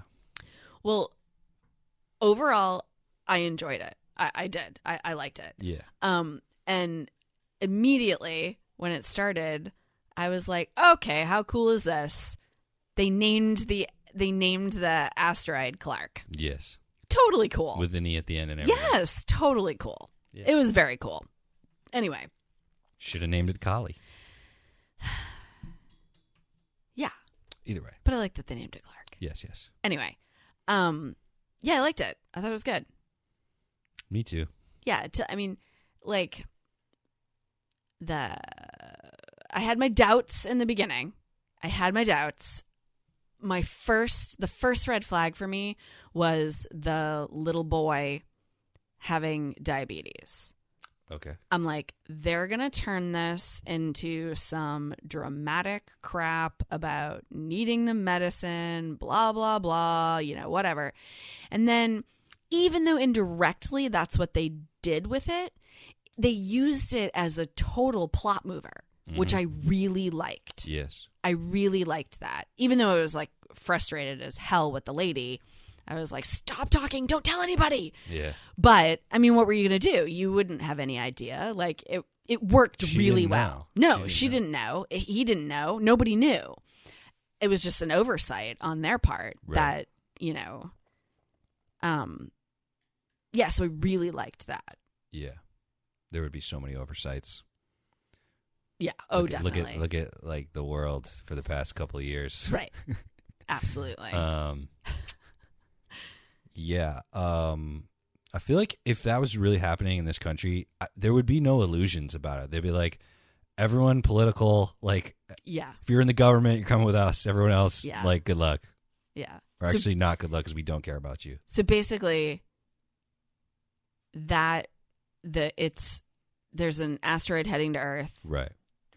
Well, overall, I enjoyed it. I did. I liked it. Yeah. And immediately when it started, I was like, okay, how cool is this? They named the asteroid Clarke. Yes. Totally cool. With an E at the end and everything. Yes, totally cool. Yeah. It was very cool. Anyway. Should have named it Kali. Yeah. Either way. But I like that they named it Clarke. Yes. Anyway. Yeah, I liked it. I thought it was good. Me too. Yeah, I had my doubts in the beginning. The first red flag for me was the little boy having diabetes. Okay. I'm like, they're going to turn this into some dramatic crap about needing the medicine, blah, blah, blah, whatever. And then even though indirectly that's what they did with it, they used it as a total plot mover, which I really liked. Yes. I really liked that. Even though I was like frustrated as hell with the lady, I was like, stop talking, don't tell anybody. Yeah. But I mean, what were you going to do? You wouldn't have any idea. Like it worked really well. No, she didn't know. He didn't know. Nobody knew. It was just an oversight on their part that, yeah, so I really liked that. Yeah. There would be so many oversights. Yeah. Definitely. Look at like the world for the past couple of years. Right. Absolutely. Yeah. I feel like if that was really happening in this country, there would be no illusions about it. They'd be like, everyone political, like, yeah. if you're in the government, you're coming with us. Everyone else, like, good luck. Yeah. Or actually not good luck because we don't care about you. So basically, there's an asteroid heading to Earth. Right.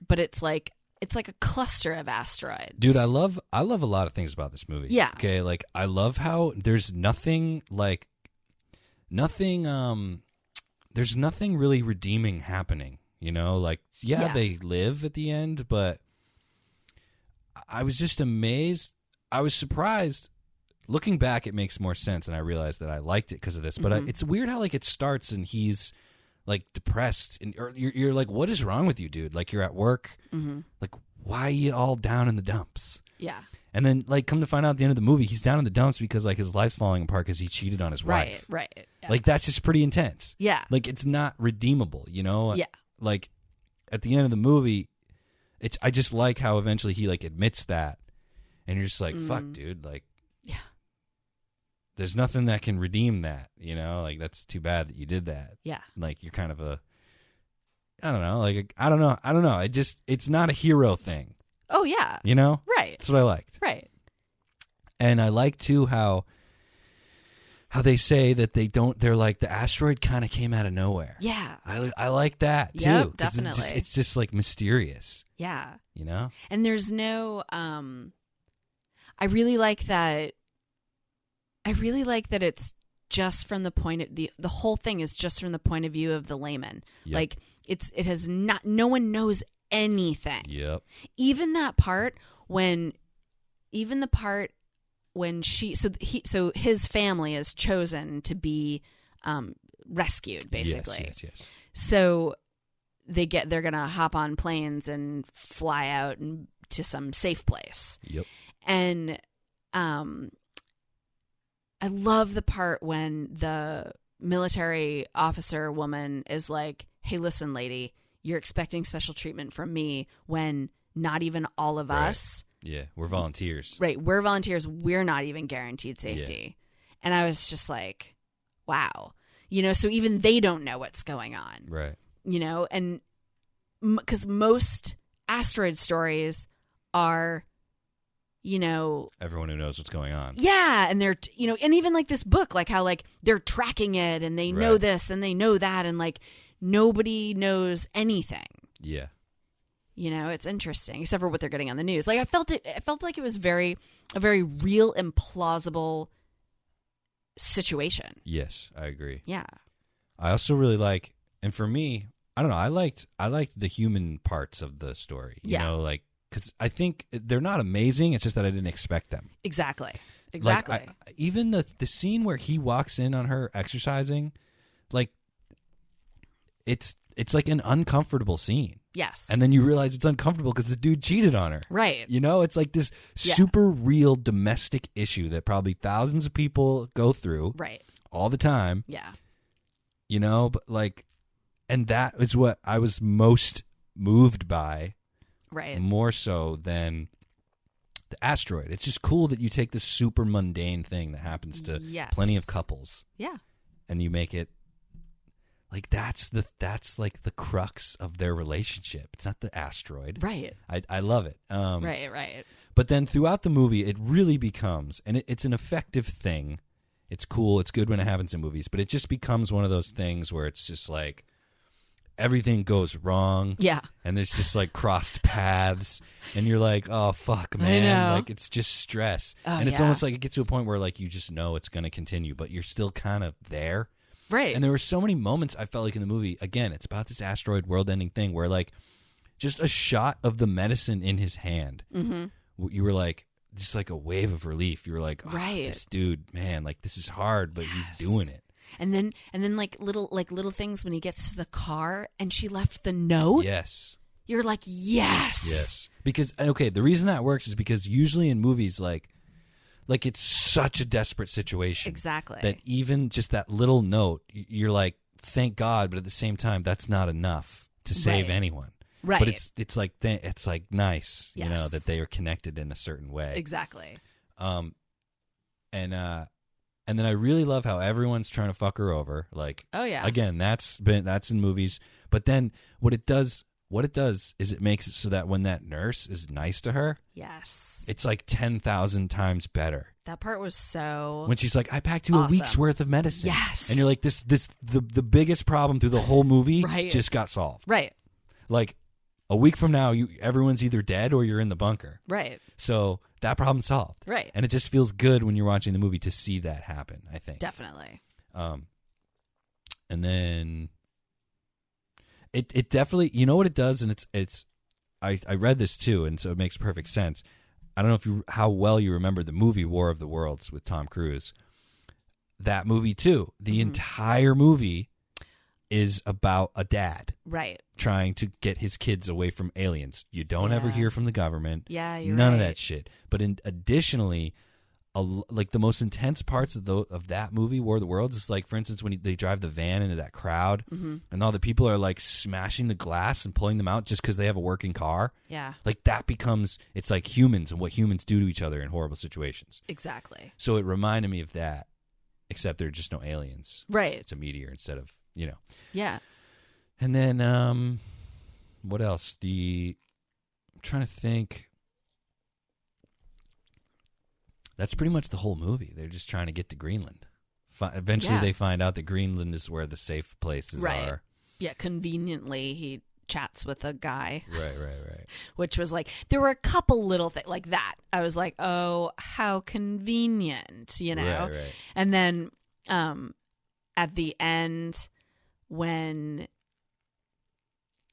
But it's like a cluster of asteroids. Dude, I love a lot of things about this movie. Yeah. Okay, like I love how there's nothing nothing. There's nothing really redeeming happening. Like Yeah. they live at the end, but I was just amazed. I was surprised. Looking back, it makes more sense, and I realized that I liked it because of this. But it's weird how like it starts and he's like depressed, and or you're like, what is wrong with you, dude? Like you're at work, like why are you all down in the dumps? Yeah. And then like come to find out at the end of the movie, he's down in the dumps because like his life's falling apart because he cheated on his wife. Right. Yeah. Like that's just pretty intense. Yeah. Like it's not redeemable, Yeah. Like at the end of the movie, I just like how eventually he like admits that, and you're just like, fuck, dude, like. Yeah. There's nothing that can redeem that, like that's too bad that you did that. Yeah. Like you're kind of I don't know. It's not a hero thing, Oh, yeah. Right. That's what I liked. Right. And I like too how they say that they're like the asteroid kind of came out of nowhere. Yeah. I like that too. Yep, 'cause definitely. It's just like mysterious, Yeah. And there's no I really like that it's just from the point of the whole thing is just from the point of view of the layman. Yep. Like no one knows anything. Yep. Even the part when his family is chosen to be rescued, basically. Yes. So they're gonna hop on planes and fly out to some safe place. Yep. And I love the part when the military officer woman is like, hey, listen, lady, you're expecting special treatment from me when not even all of us. Yeah, we're volunteers. Right, we're volunteers. We're not even guaranteed safety. Yeah. And I was just like, wow. So even they don't know what's going on. Right. And because most asteroid stories are, everyone who knows what's going on. Yeah, and they're and even like this book, like how like they're tracking it and they know this and they know that, and like nobody knows anything. Yeah. It's interesting, except for what they're getting on the news. Like I felt like it was a very real and plausible situation. Yes, I agree. Yeah. I also really like, and for me, I don't know, I liked the human parts of the story. Like, because I think they're not amazing. It's just that I didn't expect them. Exactly. Like, even the scene where he walks in on her exercising, like, it's like an uncomfortable scene. Yes. And then you realize it's uncomfortable because the dude cheated on her. Right. It's like this super real domestic issue that probably thousands of people go through. Right. All the time. Yeah. But like, and that is what I was most moved by. Right. More so than the asteroid. It's just cool that you take this super mundane thing that happens to plenty of couples. Yeah. And you make it like that's like the crux of their relationship. It's not the asteroid. Right. I love it. Right. But then throughout the movie, it really becomes, and it's an effective thing. It's cool. It's good when it happens in movies, but it just becomes one of those things where it's just like, everything goes wrong. Yeah. And there's just like crossed paths. And you're like, oh, fuck, man. I know. Like, it's just stress. Oh, and it's yeah. almost like it gets to a point where like you just know it's going to continue, but you're still kind of there. Right. And there were so many moments I felt like in the movie, again, it's about this asteroid world ending thing where like just a shot of the medicine in his hand. Mm-hmm. You were like, just like a wave of relief. You were like, oh, right. This dude, man, like this is hard, but he's doing it. And then like little things when he gets to the car and she left the note. Yes. You're like, yes. Yes. Because, okay, the reason that works is because usually in movies, like it's such a desperate situation. Exactly. That even just that little note, you're like, thank God, but at the same time, that's not enough to save anyone. Right. But it's like nice, yes. that they are connected in a certain way. Exactly. And then I really love how everyone's trying to fuck her over. Like, oh yeah. Again, that's in movies. But then what it does is it makes it so that when that nurse is nice to her, yes, it's like 10,000 times better. That part was so when she's like, I packed you awesome. A week's worth of medicine. Yes. And you're like, the biggest problem through the whole movie just got solved. Right. Like a week from now, everyone's either dead or you're in the bunker. Right. So that problem's solved. Right. And it just feels good when you're watching the movie to see that happen, I think. Definitely. And then it definitely, you know what it does, and I read this too, and so it makes perfect sense. I don't know how well you remember the movie War of the Worlds with Tom Cruise. That movie too. The entire movie is about a dad trying to get his kids away from aliens. You don't ever hear from the government. Yeah, you're none right. of that shit. But additionally, like the most intense parts of that movie, War of the Worlds, is like, for instance, when they drive the van into that crowd, and all the people are like smashing the glass and pulling them out just because they have a working car. Yeah, like that becomes, it's like humans and what humans do to each other in horrible situations. Exactly. So it reminded me of that, except there are just no aliens. Right. It's a meteor instead of, Yeah. And then what else? I'm trying to think. That's pretty much the whole movie. They're just trying to get to Greenland. Eventually, they find out that Greenland is where the safe places are. Yeah, conveniently, he chats with a guy. Right. Which was like, there were a couple little things like that. I was like, oh, how convenient, Right. And then at the end, when,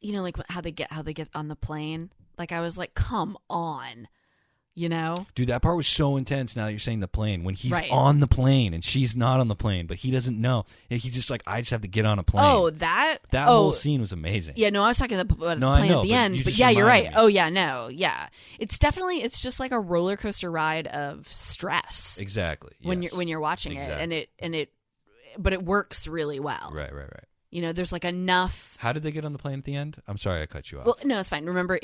like how they get on the plane, like I was like, come on. Dude, that part was so intense. Now that you're saying the plane, when he's Right. on the plane and she's not on the plane, but he doesn't know. And he's just like, I just have to get on a plane. Oh, that whole scene was amazing. Yeah, no, I was talking about the No, I plane know, at the but end. you But just yeah, you're right. reminded me. Oh, yeah, no, yeah. It's just like a roller coaster ride of stress Exactly. when yes. you're watching Exactly. it, but it works really well. Right. There's like enough. How did they get on the plane at the end? I'm sorry I cut you off. Well, no, it's fine. Remember,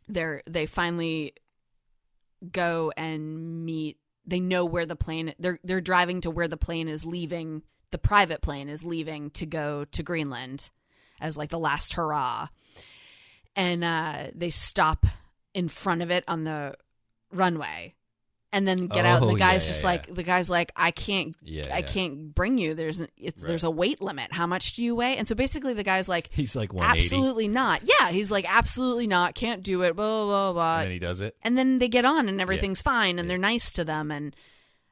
they finally go and meet. They know where the plane. They're driving to where the plane is leaving. The private plane is leaving to go to Greenland as like the last hurrah, and they stop in front of it on the runway, and then get out. And the guy's the guy's like, I can't bring you. There's a weight limit. How much do you weigh? And so basically the guy's like, he's like 180. absolutely not. Yeah, he's like, absolutely not. Can't do it. Blah blah blah. And then he does it. And then they get on and everything's fine and they're nice to them. And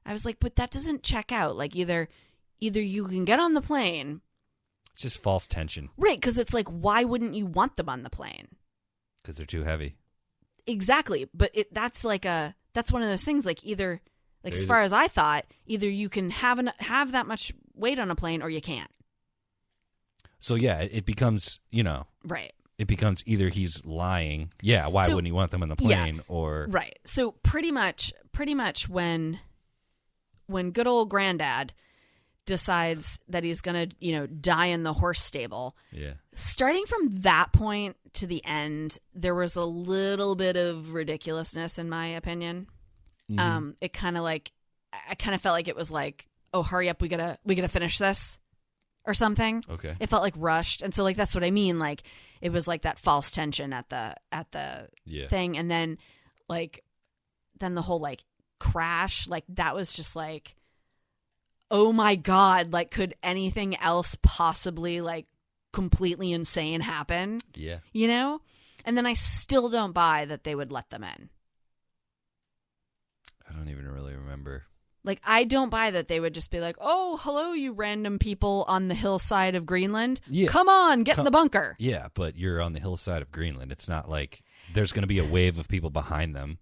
I was like, but that doesn't check out. Like either you can get on the plane. It's just false tension. Right, because it's like, why wouldn't you want them on the plane? Because they're too heavy. Exactly. But that's one of those things, like either, like as far as I thought, either you can have that much weight on a plane or you can't. So yeah, it becomes, Right. It becomes either he's lying. Yeah, why wouldn't he want them on the plane? Or right. So pretty much when good old granddad decides that he's going to, die in the horse stable. Yeah. Starting from that point to the end, there was a little bit of ridiculousness in my opinion. Mm-hmm. It kind of like, I kind of felt like it was like, oh, hurry up, we gotta finish this or something. Okay. It felt like rushed. And so like, that's what I mean. Like it was like that false tension at the thing. And then then the whole like crash, like that was just like, oh my God, like could anything else possibly like completely insane happen? Yeah. And then I still don't buy that they would let them in. I don't even really remember. Like, I don't buy that they would just be like, oh, hello, you random people on the hillside of Greenland. Yeah. Come on, get in the bunker. Yeah, but you're on the hillside of Greenland. It's not like there's going to be a wave of people behind them.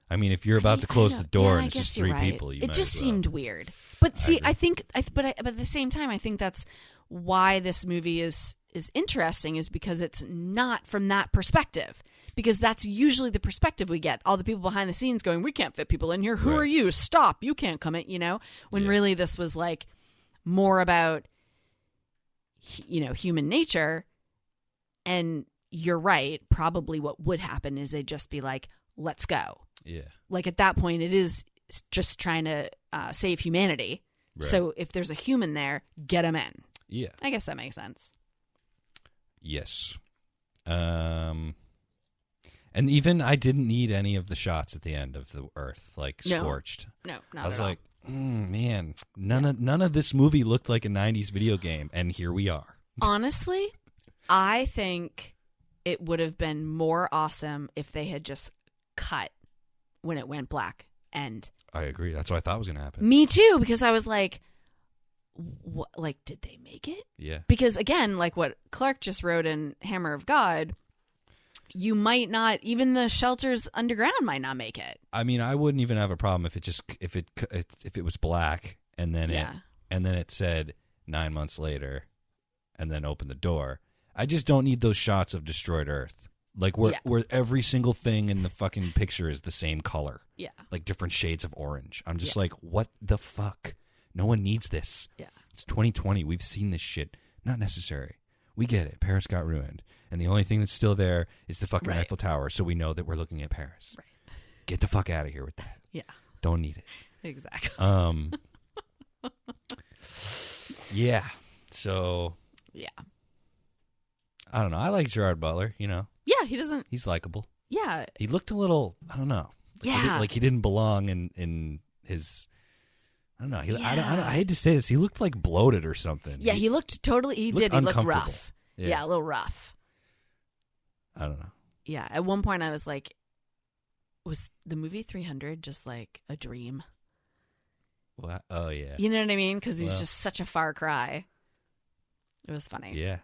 I mean, if you're about to close the door and it's just three people, you it might just as well. seemed weird. But see, but at the same time, I think that's why this movie is interesting, is because it's not from that perspective. Because that's usually the perspective we get. All the people behind the scenes going, we can't fit people in here. Who are you? Stop. You can't come in, When really this was like more about, human nature. And you're right. Probably what would happen is they'd just be like, let's go. Yeah. Like at that point, it is just trying to save humanity. Right. So if there's a human there, get them in. Yeah. I guess that makes sense. Yes. And even I didn't need any of the shots at the end of the Earth, like scorched. No, not I was at all. like, man, none of this movie looked like a 90s video game, and here we are. Honestly, I think it would have been more awesome if they had just cut when it went black. And I agree. That's what I thought was going to happen. me too, because I was like, like, did they make it? Yeah. Because again, like what Clarke just wrote in Hammer of God, you might not, even the shelters underground might not make it. I mean, I wouldn't even have a problem if it was black and then it said 9 months later and then open the door. I just don't need those shots of destroyed Earth. Like where every single thing in the fucking picture is the same color. Yeah. Like different shades of orange. I'm just like, what the fuck? No one needs this. Yeah. It's 2020. We've seen this shit. Not necessary. We get it. Paris got ruined. And the only thing that's still there is the fucking Eiffel Tower, so we know that we're looking at Paris. Right. Get the fuck out of here with that. Yeah. Don't need it. Exactly. Yeah. So. Yeah. I don't know. I like Gerard Butler, you know. Yeah, he doesn't. He's likable. Yeah. He looked a little, I don't know. Yeah. Like he didn't belong in his, I don't know. I hate to say this. He looked like bloated or something. Yeah, he looked totally, he looked rough. Yeah, a little rough. I don't know. Yeah, at one point I was like, was the movie 300 just like a dream? What? Oh, yeah. You know what I mean? Because he's just such a far cry. It was funny. Yeah.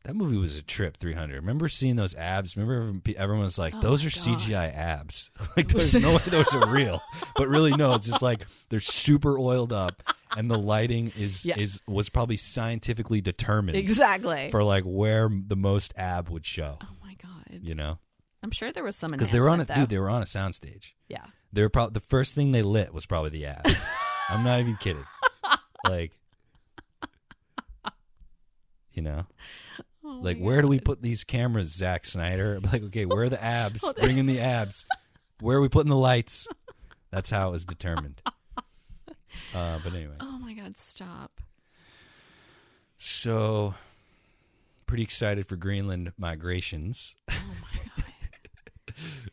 That movie was a trip, 300. Remember seeing those abs? Remember everyone was like, those are CGI abs. Like, there's no way those are real. But really, no, it's just like they're super oiled up, and the lighting was probably scientifically determined. Exactly. For, like, where the most ab would show. Oh, my God. You know? I'm sure there was some because enhancement, they were on a soundstage. Yeah. They were the first thing they lit was probably the abs. I'm not even kidding. Like, you know? Oh like, where do we put these cameras, Zack Snyder? I'm like, okay, where are the abs? Bring in the abs. Where are we putting the lights? That's how it was determined. But anyway. Oh, my God, stop. So, pretty excited for Greenland migrations. Oh, my God.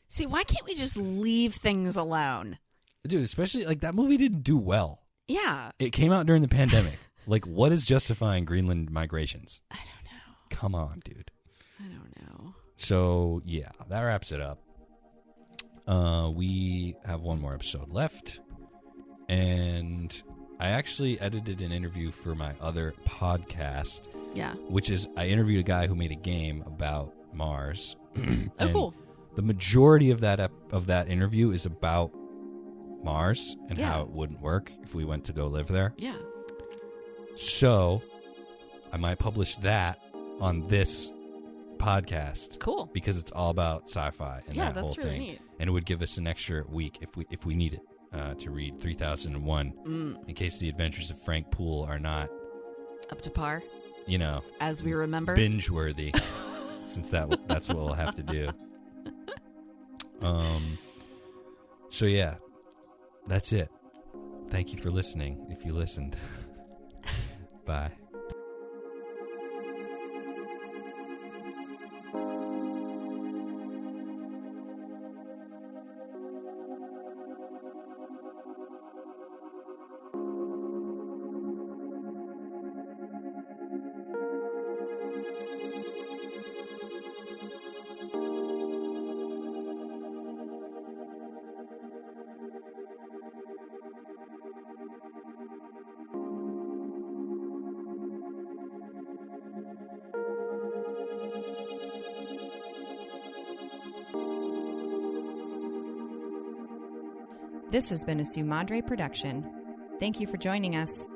See, why can't we just leave things alone? Dude, especially, like, that movie didn't do well. Yeah. It came out during the pandemic. Like, what is justifying Greenland migrations? I don't know. Come on, dude. I don't know. So, yeah, that wraps it up. We have one more episode left. And I actually edited an interview for my other podcast. Yeah. Which is, I interviewed a guy who made a game about Mars. Oh, cool. The majority of that interview is about Mars and how it wouldn't work if we went to go live there. Yeah. So, I might publish that on this podcast. Cool. Because it's all about sci-fi and that whole really thing. Neat. And it would give us an extra week if we need it to read 3001 in case the adventures of Frank Poole are not up to par. You know, as we remember, binge worthy. Since that's what we'll have to do. So yeah, that's it. Thank you for listening. If you listened, bye. This has been a Sue Madre production. Thank you for joining us.